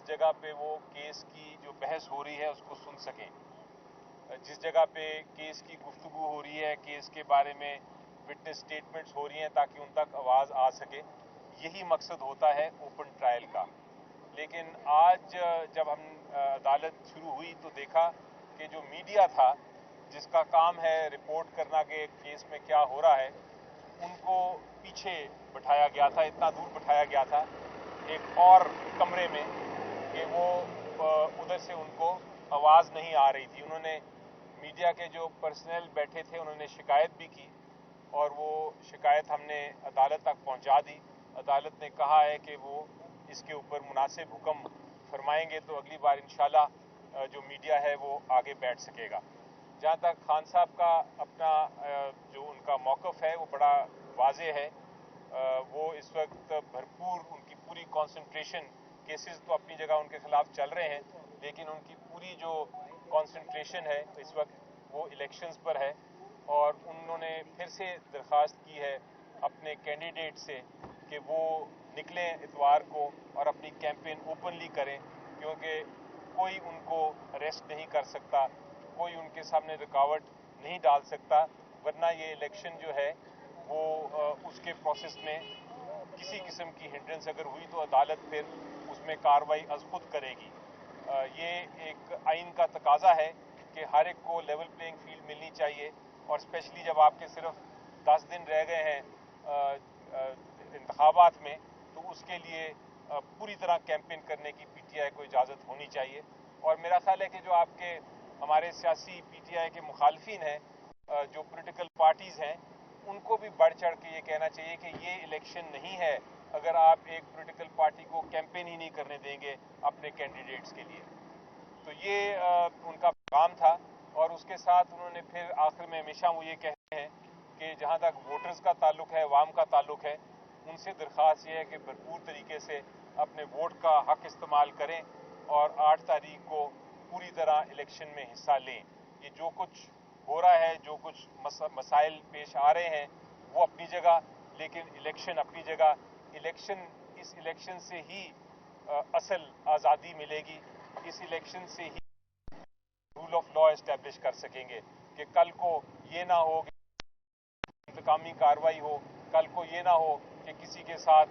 जगह पे वो केस की जो बहस हो रही है उसको सुन सकें, जिस जगह पे केस की गुफ्तगू हो रही है, केस के बारे में विटनेस स्टेटमेंट्स हो रही हैं, ताकि उन तक आवाज़ आ सके। यही मकसद होता है ओपन ट्रायल का। लेकिन आज जब हम अदालत शुरू हुई तो देखा कि जो मीडिया था, जिसका काम है रिपोर्ट करना कि केस में क्या हो रहा है, उनको पीछे बिठाया गया था, इतना दूर बिठाया गया था एक और कमरे में कि वो उधर से उनको आवाज़ नहीं आ रही थी। उन्होंने मीडिया के जो पर्सनल बैठे थे उन्होंने शिकायत भी की और वो शिकायत हमने अदालत तक पहुंचा दी। अदालत ने कहा है कि वो इसके ऊपर मुनासिब हुक्म फरमाएंगे तो अगली बार इंशाल्लाह जो मीडिया है वो आगे बैठ सकेगा। जहाँ तक खान साहब का अपना जो उनका मौक़िफ़ है वो बड़ा वाज़ेह है। वो इस वक्त भरपूर उनकी पूरी कंसंट्रेशन, केसेस तो अपनी जगह उनके खिलाफ चल रहे हैं, लेकिन उनकी पूरी जो कंसंट्रेशन है इस वक्त वो इलेक्शंस पर है। और उन्होंने फिर से दरख्वास्त की है अपने कैंडिडेट से कि वो निकलें इतवार को और अपनी कैंपेन ओपनली करें, क्योंकि कोई उनको अरेस्ट नहीं कर सकता, कोई उनके सामने रुकावट नहीं डाल सकता, वरना ये इलेक्शन जो है वो उसके प्रोसेस में किसी किस्म की हिंड्रेंस अगर हुई तो अदालत फिर उसमें कार्रवाई अज खुद करेगी। ये एक आइन का तकाजा है कि हर एक को लेवल प्लेइंग फील्ड मिलनी चाहिए, और स्पेशली जब आपके सिर्फ 10 दिन रह गए हैं इंतखाबात में, तो उसके लिए पूरी तरह कैंपेन करने की पीटीआई को इजाज़त होनी चाहिए। और मेरा ख्याल है कि जो आपके हमारे सियासी पीटीआई के मुखालफिन हैं, जो पॉलिटिकल पार्टीज़ हैं, उनको भी बढ़ चढ़ के ये कहना चाहिए कि ये इलेक्शन नहीं है अगर आप एक पॉलिटिकल पार्टी को कैंपेन ही नहीं करने देंगे अपने कैंडिडेट्स के लिए। तो ये उनका काम था। और उसके साथ उन्होंने फिर आखिर में हमेशा वो ये कहते हैं कि जहाँ तक वोटर्स का ताल्लुक है, अवाम का ताल्लुक है, उनसे दरख्वास्त ये है कि भरपूर तरीके से अपने वोट का हक इस्तेमाल करें और 8 तारीख को पूरी तरह इलेक्शन में हिस्सा लें। ये जो कुछ हो रहा है, जो कुछ मसाइल पेश आ रहे हैं वो अपनी जगह, लेकिन इलेक्शन अपनी जगह। इस इलेक्शन से ही असल आज़ादी मिलेगी, इस इलेक्शन से ही रूल ऑफ लॉ एस्टेब्लिश कर सकेंगे कि कल को ये ना हो कि इंतकामी कार्रवाई हो, कल को ये ना हो कि किसी के साथ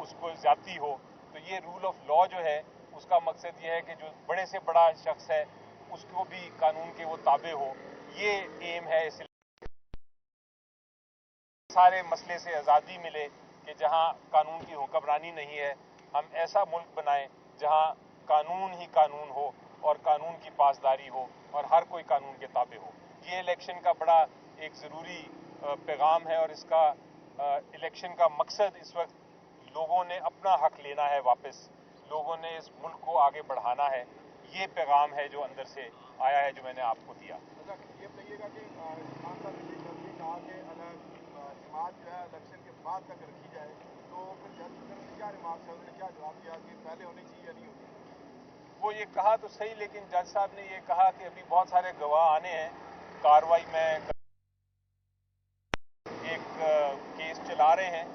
उसको ज्यादती हो। तो ये रूल ऑफ लॉ जो है उसका मकसद ये है कि जो बड़े से बड़ा शख्स है उसको भी कानून के वो ताबे हो। ये एम है, इस सारे मसले से आज़ादी मिले कि जहां कानून की हुक्मरानी नहीं है, हम ऐसा मुल्क बनाएं जहां कानून ही कानून हो और कानून की पासदारी हो और हर कोई कानून के ताबे हो। ये इलेक्शन का बड़ा एक ज़रूरी पैगाम है, और इसका इलेक्शन का मकसद इस वक्त लोगों ने अपना हक लेना है वापस, लोगों ने इस मुल्क को आगे बढ़ाना है। ये पैगाम है जो अंदर से आया है, जो मैंने आपको दिया। ये बताइएगा कि खान साहब ने कहा कि जमात जो है इलेक्शन के बाद तक रखी जाए, तो फिर जज ने क्या रिमार्क्स है, उन्होंने क्या जवाब दिया कि पहले होनी चाहिए या नहीं होनी? वो ये कहा तो सही, लेकिन जज साहब ने ये कहा कि अभी बहुत सारे गवाह आने हैं, कार्रवाई में एक केस चला रहे हैं,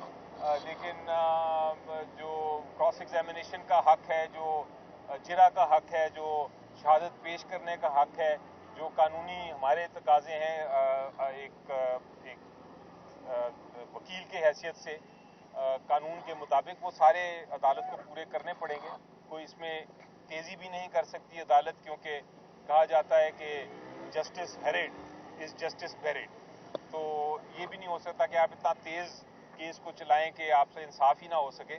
लेकिन जो क्रॉस एग्जामिनेशन का हक है, जो जिरा का हक है, जो शहादत पेश करने का हक है, जो कानूनी हमारे तकाजे हैं एक वकील के हैसियत से कानून के मुताबिक, वो सारे अदालत को पूरे करने पड़ेंगे। कोई इसमें तेज़ी भी नहीं कर सकती अदालत, क्योंकि कहा जाता है कि justice hurried is justice buried. तो ये भी नहीं हो सकता कि आप इतना तेज़ केस को चलाएं कि आपसे इंसाफ ही ना हो सके।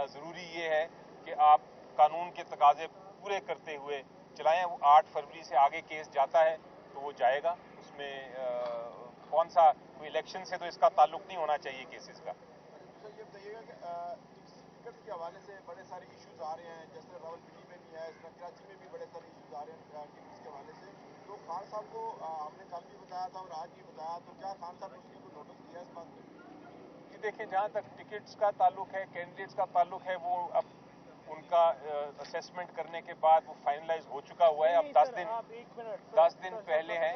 ज़रूरी ये है कि आप कानून के तकाजे पूरे करते हुए चलाएं। वो 8 फरवरी से आगे केस जाता है तो वो जाएगा, उसमें कौन सा कोई इलेक्शन से तो इसका ताल्लुक नहीं होना चाहिए केसेस का। सर ये बताइएगा कि टिकट के हवाले से बड़े सारे इश्यूज आ रहे हैं, जैसे रावलपिंडी में भी है, इस तरह कराची में भी बड़े सारे इश्यूज आ रहे हैं टिकट्स के हवाले से। तो खान साहब को आपने कल भी बताया था और आज भी बताया, तो क्या खान साहब ने उसकी कोई नोटिस दिया इस बात पर? जी देखिए, जहाँ तक टिकट्स का ताल्लुक है, कैंडिडेट्स का ताल्लुक है, वो अब उनका असेसमेंट करने के बाद वो फाइनलाइज हो चुका हुआ है। अब 10 दिन पहले है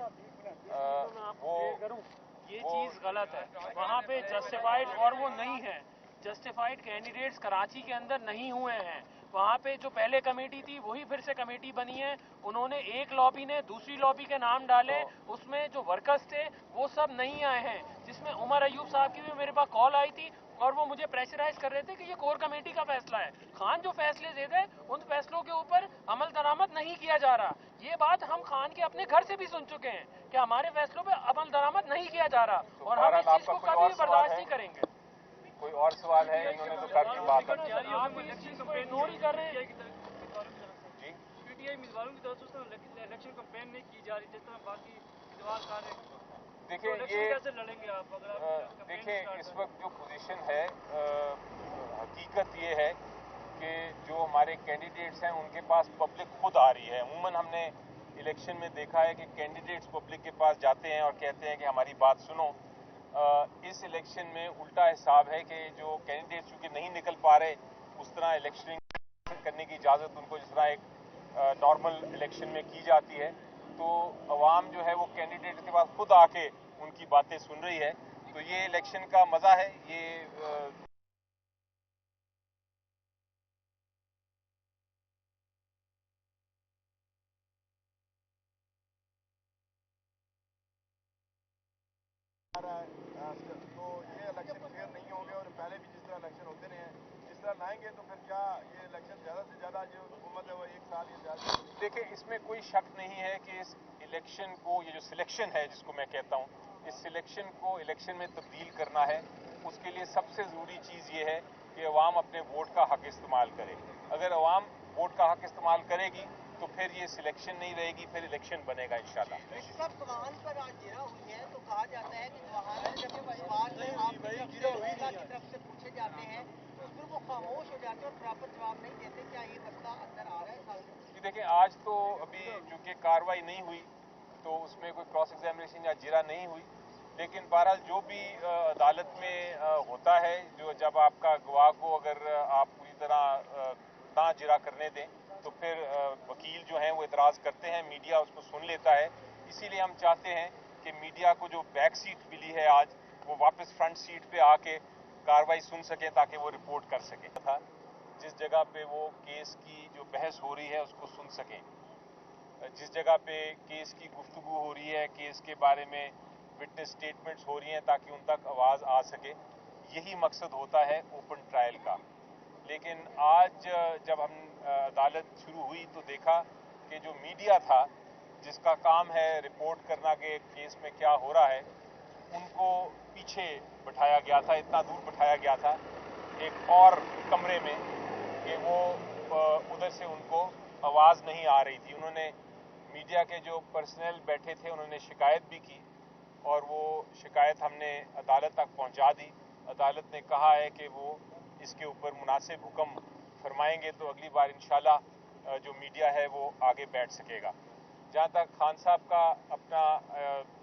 वो ये चीज गलत है। वहाँ पे जस्टिफाइड और वो नहीं है, जस्टिफाइड कैंडिडेट्स कराची के अंदर नहीं हुए हैं। वहाँ पे जो पहले कमेटी थी वही फिर से कमेटी बनी है। उन्होंने एक लॉबी ने दूसरी लॉबी के नाम डाले, उसमें जो वर्कर्स थे वो सब नहीं आए हैं, जिसमें उमर अयूब साहब की भी मेरे पास कॉल आई थी और वो मुझे प्रेशराइज कर रहे थे कि ये कोर कमेटी का फैसला है। खान जो फैसले दे दे उन फैसलों के ऊपर अमल दरामद नहीं किया जा रहा। ये बात हम खान के अपने घर से भी सुन चुके हैं कि हमारे फैसलों पे अमल दरामद नहीं किया जा रहा, और हम इस चीज को कभी भी बर्दाश्त नहीं करेंगे। कोई और सवाल है? इन्होंने तो काफी बात आप इस चीज को इग्नोर ही कर रहे हैं। जी, पीटीआई उम्मीदवारों की तरफ से इलेक्शन कैंपेन नहीं की जा रही, जिस तरह बाकी उम्मीदवार कर रहे हैं। देखिए तो ये कैसे लड़ेंगे आप अगर आप देखिए इस वक्त जो पोजीशन है, हकीकत ये है कि जो हमारे कैंडिडेट्स हैं उनके पास पब्लिक खुद आ रही है। अमूमन हमने इलेक्शन में देखा है कि कैंडिडेट्स पब्लिक के पास जाते हैं और कहते हैं कि हमारी बात सुनो। इस इलेक्शन में उल्टा हिसाब है कि जो कैंडिडेट्स चूंकि नहीं निकल पा रहे, उस तरह इलेक्शनिंग करने की इजाज़त उनको जिस तरह एक नॉर्मल इलेक्शन में की जाती है, तो अवाम जो है वो कैंडिडेट के पास खुद आके उनकी बातें सुन रही है। तो ये इलेक्शन का मज़ा है। ये तो ये इलेक्शन फेयर नहीं होंगे, और पहले भी जिस तरह इलेक्शन होते रहे हैं जिस तरह लाएंगे, तो फिर क्या ये इलेक्शन ज़्यादा से ज़्यादा जो हुकूमत है वो 1 साल या ज़्यादा? देखिए इसमें कोई शक नहीं है कि इस इलेक्शन को, ये जो सिलेक्शन है जिसको मैं कहता हूँ, इस सिलेक्शन को इलेक्शन में तब्दील करना है। उसके लिए सबसे ज़रूरी चीज़ ये है कि अवाम अपने वोट का हक इस्तेमाल करे। अगर अवाम वोट का हक इस्तेमाल करेगी तो फिर ये सिलेक्शन नहीं रहेगी, फिर इलेक्शन बनेगा इंशाल्लाह। सब सवाल पर आज जिरा हुई है, तो कहा जाता है कि वहाँ जब सवाल की तरफ से पूछे जाते हैं तो फिर वो खामोश हो जाते हैं और प्रॉपर जवाब नहीं देते। क्या ये मसला अंदर आ रहा है सामने? देखिए आज तो अभी चूंकि कार्रवाई नहीं हुई तो उसमें कोई क्रॉस एग्जामिनेशन या जिरा नहीं हुई, लेकिन बहरहाल जो भी अदालत में होता है, जो जब आपका गवाह को अगर आप पूरी तरह ना जिरा करने दें तो फिर वकील जो हैं वो इतराज़ करते हैं, मीडिया उसको सुन लेता है। इसीलिए हम चाहते हैं कि मीडिया को जो बैक सीट मिली है आज, वो वापस फ्रंट सीट पे आके कार्रवाई सुन सके ताकि वो रिपोर्ट कर सके। था जिस जगह पे वो केस की जो बहस हो रही है उसको सुन सकें, जिस जगह पे केस की गुफ्तगू हो रही है, केस के बारे में विटनेस स्टेटमेंट्स हो रही हैं, ताकि उन तक आवाज़ आ सके। यही मकसद होता है ओपन ट्रायल का। लेकिन आज जब हम अदालत शुरू हुई तो देखा कि जो मीडिया था जिसका काम है रिपोर्ट करना कि केस में क्या हो रहा है, उनको पीछे बिठाया गया था, इतना दूर बिठाया गया था एक और कमरे में कि वो उधर से उनको आवाज़ नहीं आ रही थी। उन्होंने मीडिया के जो पर्सनल बैठे थे उन्होंने शिकायत भी की और वो शिकायत हमने अदालत तक पहुंचा दी। अदालत ने कहा है कि वो इसके ऊपर मुनासिब हुक्म फरमाएंगे तो अगली बार इंशाल्लाह जो मीडिया है वो आगे बैठ सकेगा। जहाँ तक खान साहब का अपना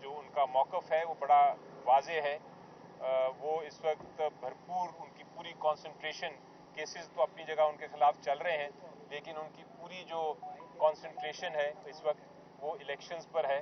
जो उनका मौक़िफ़ है वो बड़ा वाज़ेह है। वो इस वक्त भरपूर उनकी पूरी कंसंट्रेशन, केसेस तो अपनी जगह उनके खिलाफ चल रहे हैं, लेकिन उनकी पूरी जो कंसंट्रेशन है इस वक्त वो इलेक्शंस पर है।